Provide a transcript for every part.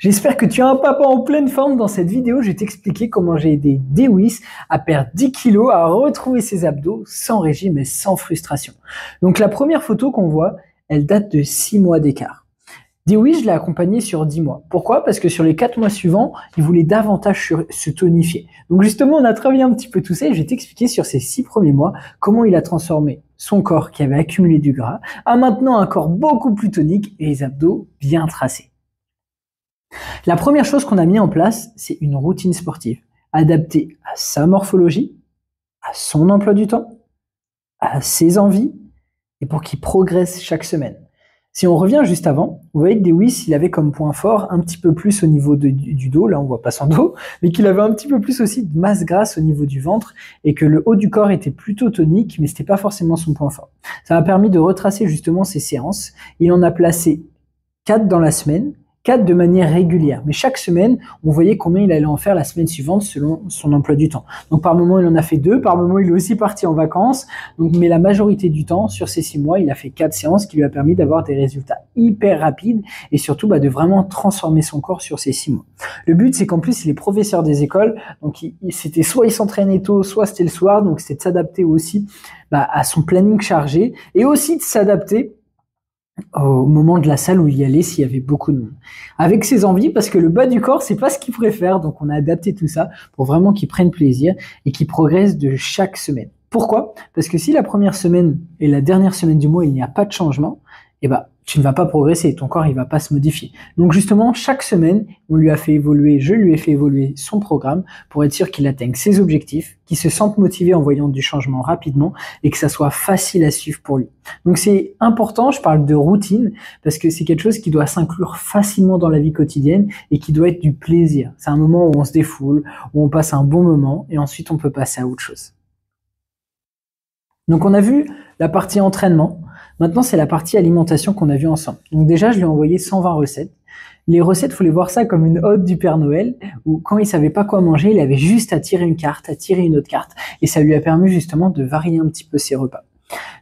J'espère que tu as un papa en pleine forme. Dans cette vidéo, je vais t'expliquer comment j'ai aidé Dewis à perdre 10 kilos, à retrouver ses abdos sans régime et sans frustration. Donc la première photo qu'on voit, elle date de 6 mois d'écart. Dewis, je l'ai accompagné sur 10 mois. Pourquoi? Parce que sur les 4 mois suivants, il voulait davantage se tonifier. Donc justement, on a travaillé un petit peu tout ça et je vais t'expliquer sur ces 6 premiers mois comment il a transformé son corps qui avait accumulé du gras à maintenant un corps beaucoup plus tonique et les abdos bien tracés. La première chose qu'on a mis en place, c'est une routine sportive adaptée à sa morphologie, à son emploi du temps, à ses envies et pour qu'il progresse chaque semaine. Si on revient juste avant, vous voyez que Dewis, il avait comme point fort un petit peu plus au niveau du dos, là on voit pas son dos, mais qu'il avait un petit peu plus aussi de masse grasse au niveau du ventre et que le haut du corps était plutôt tonique, mais c'était pas forcément son point fort. Ça m'a permis de retracer justement ses séances. Il en a placé 4 dans la semaine, 4 de manière régulière. Mais chaque semaine, on voyait combien il allait en faire la semaine suivante selon son emploi du temps. Donc par moment, il en a fait 2, par moment, il est aussi parti en vacances. Donc, mais la majorité du temps, sur ces 6 mois, il a fait 4 séances qui lui a permis d'avoir des résultats hyper rapides et surtout de vraiment transformer son corps sur ces 6 mois. Le but, c'est qu'en plus, il est professeur des écoles. Donc c'était soit il s'entraînait tôt, soit c'était le soir. Donc c'était de s'adapter aussi à son planning chargé et aussi de s'adapter au moment de la salle où il y allait s'il y avait beaucoup de monde. Avec ses envies, parce que le bas du corps, c'est pas ce qu'il préfère, donc on a adapté tout ça pour vraiment qu'il prenne plaisir et qu'il progresse de chaque semaine. Pourquoi? Parce que si la première semaine et la dernière semaine du mois, il n'y a pas de changement, tu ne vas pas progresser, ton corps il va pas se modifier. Donc justement, chaque semaine, je lui ai fait évoluer son programme pour être sûr qu'il atteigne ses objectifs, qu'il se sente motivé en voyant du changement rapidement et que ça soit facile à suivre pour lui. Donc c'est important, je parle de routine, parce que c'est quelque chose qui doit s'inclure facilement dans la vie quotidienne et qui doit être du plaisir. C'est un moment où on se défoule, où on passe un bon moment et ensuite on peut passer à autre chose. Donc on a vu la partie entraînement. Maintenant, c'est la partie alimentation qu'on a vue ensemble. Donc déjà, je lui ai envoyé 120 recettes. Les recettes, il faut les voir ça comme une ode du Père Noël, où quand il savait pas quoi manger, il avait juste à tirer une carte, à tirer une autre carte, et ça lui a permis justement de varier un petit peu ses repas.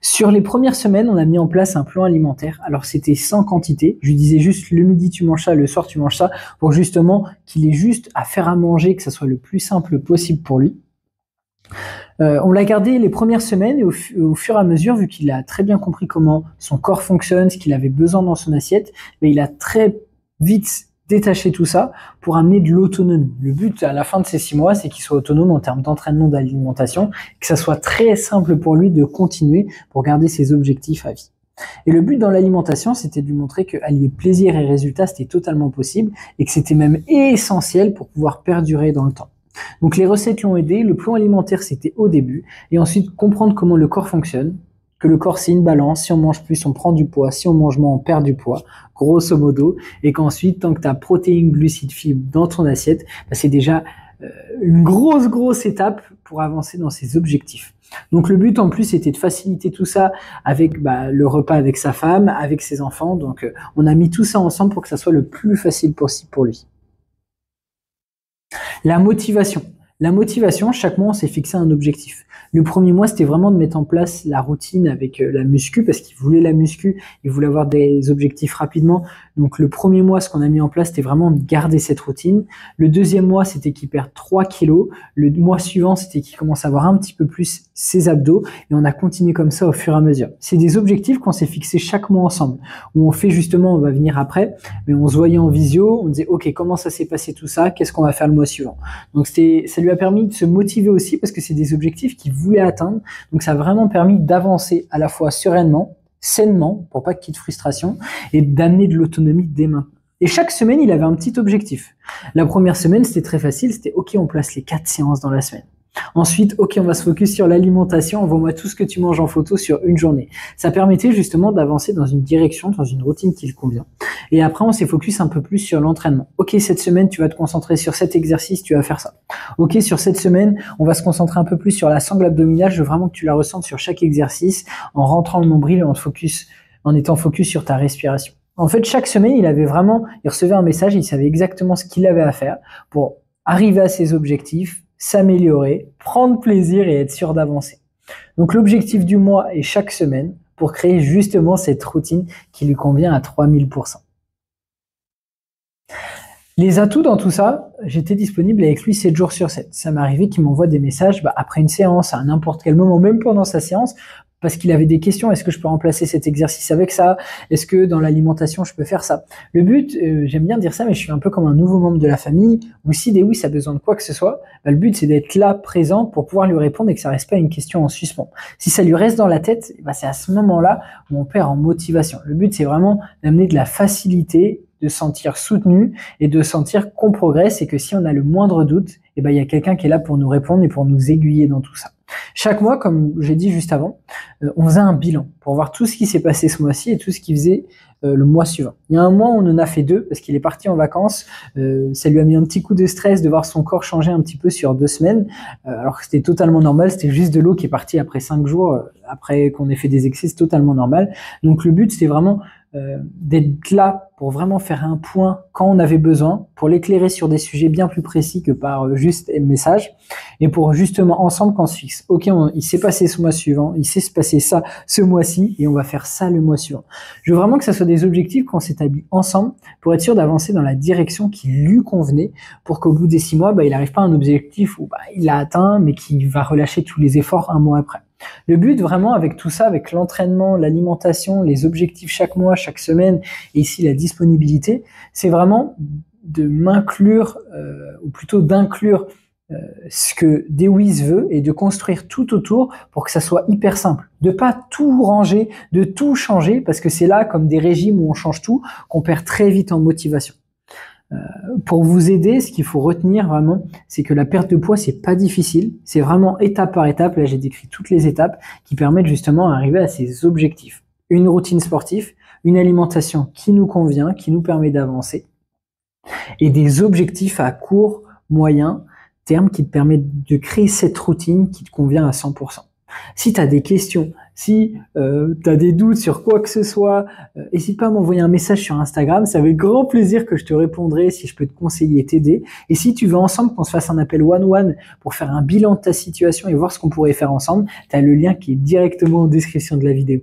Sur les premières semaines, on a mis en place un plan alimentaire. Alors c'était sans quantité. Je lui disais juste le midi tu manges ça, le soir tu manges ça, pour justement qu'il ait juste à faire à manger, que ça soit le plus simple possible pour lui. On l'a gardé les premières semaines et au fur et à mesure, vu qu'il a très bien compris comment son corps fonctionne, ce qu'il avait besoin dans son assiette, mais il a très vite détaché tout ça pour amener de l'autonomie. Le but à la fin de ces 6 mois, c'est qu'il soit autonome en termes d'entraînement, d'alimentation, que ça soit très simple pour lui de continuer pour garder ses objectifs à vie. Et le but dans l'alimentation, c'était de lui montrer que allier plaisir et résultat, c'était totalement possible et que c'était même essentiel pour pouvoir perdurer dans le temps. Donc les recettes l'ont aidé, le plan alimentaire c'était au début, et ensuite comprendre comment le corps fonctionne, que le corps c'est une balance, si on mange plus on prend du poids, si on mange moins on perd du poids, grosso modo, et qu'ensuite tant que tu as protéines, glucides, fibres dans ton assiette, c'est déjà une grosse étape pour avancer dans ses objectifs. Donc le but en plus c'était de faciliter tout ça avec le repas avec sa femme, avec ses enfants, donc on a mis tout ça ensemble pour que ça soit le plus facile possible pour lui. La motivation. La motivation, chaque mois, on s'est fixé un objectif. Le premier mois, c'était vraiment de mettre en place la routine avec la muscu, parce qu'il voulait la muscu, il voulait avoir des objectifs rapidement. Donc le premier mois, ce qu'on a mis en place, c'était vraiment de garder cette routine. Le deuxième mois, c'était qu'il perd 3 kilos. Le mois suivant, c'était qu'il commence à avoir un petit peu plus ses abdos. Et on a continué comme ça au fur et à mesure. C'est des objectifs qu'on s'est fixés chaque mois ensemble, où on fait justement, on va venir après, mais on se voyait en visio, on disait, ok, comment ça s'est passé tout ça, qu'est-ce qu'on va faire le mois suivant. Donc ça lui a permis de se motiver aussi parce que c'est des objectifs qu'il voulait atteindre. Donc ça a vraiment permis d'avancer à la fois sereinement, sainement, pour pas qu'il y ait de frustration, et d'amener de l'autonomie dès maintenant. Et chaque semaine, il avait un petit objectif. La première semaine, c'était très facile, c'était ok, on place les 4 séances dans la semaine. Ensuite, ok, on va se focus sur l'alimentation, envoie-moi tout ce que tu manges en photo sur une journée. Ça permettait justement d'avancer dans une direction, dans une routine qui le convient. Et après, on s'est focus un peu plus sur l'entraînement. Ok, cette semaine, tu vas te concentrer sur cet exercice, tu vas faire ça. Ok, sur cette semaine, on va se concentrer un peu plus sur la sangle abdominale, je veux vraiment que tu la ressentes sur chaque exercice, en rentrant le nombril et en étant focus sur ta respiration. En fait, chaque semaine, il recevait un message, il savait exactement ce qu'il avait à faire pour arriver à ses objectifs, s'améliorer, prendre plaisir et être sûr d'avancer. Donc l'objectif du mois est chaque semaine pour créer justement cette routine qui lui convient à 3000%. Les atouts dans tout ça, j'étais disponible avec lui 7 jours sur 7. Ça m'est arrivé qu'il m'envoie des messages après une séance, à n'importe quel moment, même pendant sa séance, parce qu'il avait des questions. Est-ce que je peux remplacer cet exercice avec ça? Est-ce que dans l'alimentation, je peux faire ça? Le but, j'aime bien dire ça, mais je suis un peu comme un nouveau membre de la famille, ou si Dewis a besoin de quoi que ce soit, le but, c'est d'être là, présent, pour pouvoir lui répondre et que ça reste pas une question en suspens. Si ça lui reste dans la tête, c'est à ce moment-là où on perd en motivation. Le but, c'est vraiment d'amener de la facilité, de se sentir soutenu et de sentir qu'on progresse et que si on a le moindre doute, il y a quelqu'un qui est là pour nous répondre et pour nous aiguiller dans tout ça. Chaque mois, comme j'ai dit juste avant, on faisait un bilan pour voir tout ce qui s'est passé ce mois-ci et tout ce qui faisait le mois suivant. Il y a un mois, on en a fait 2 parce qu'il est parti en vacances. Ça lui a mis un petit coup de stress de voir son corps changer un petit peu sur 2 semaines, alors que c'était totalement normal. C'était juste de l'eau qui est partie après 5 jours, après qu'on ait fait des excès, c'est totalement normal. Donc le but, c'était vraiment d'être là pour vraiment faire un point quand on avait besoin, pour l'éclairer sur des sujets bien plus précis que par juste un message, et pour justement ensemble qu'on se fixe. Ok, il s'est passé ce mois suivant, il s'est passé ça ce mois-ci, et on va faire ça le mois suivant. Je veux vraiment que ça soit des objectifs qu'on s'établit ensemble pour être sûr d'avancer dans la direction qui lui convenait, pour qu'au bout des 6 mois, il n'arrive pas à un objectif où il l'a atteint, mais qu'il va relâcher tous les efforts un mois après. Le but vraiment avec tout ça, avec l'entraînement, l'alimentation, les objectifs chaque mois, chaque semaine, et ici la disponibilité, c'est vraiment de m'inclure, ou plutôt d'inclure ce que Dewis veut et de construire tout autour pour que ça soit hyper simple. De pas tout ranger, de tout changer, parce que c'est là, comme des régimes où on change tout, qu'on perd très vite en motivation. Pour vous aider, ce qu'il faut retenir vraiment, c'est que la perte de poids, c'est pas difficile. C'est vraiment étape par étape. Là, j'ai décrit toutes les étapes qui permettent justement d'arriver à ces objectifs. Une routine sportive, une alimentation qui nous convient, qui nous permet d'avancer, et des objectifs à court, moyen terme qui te permettent de créer cette routine qui te convient à 100%. Si tu as des questions, si tu as des doutes sur quoi que ce soit, n'hésite pas à m'envoyer un message sur Instagram. C'est avec grand plaisir que je te répondrai si je peux te conseiller et t'aider. Et si tu veux ensemble qu'on se fasse un appel one-one pour faire un bilan de ta situation et voir ce qu'on pourrait faire ensemble, tu as le lien qui est directement en description de la vidéo.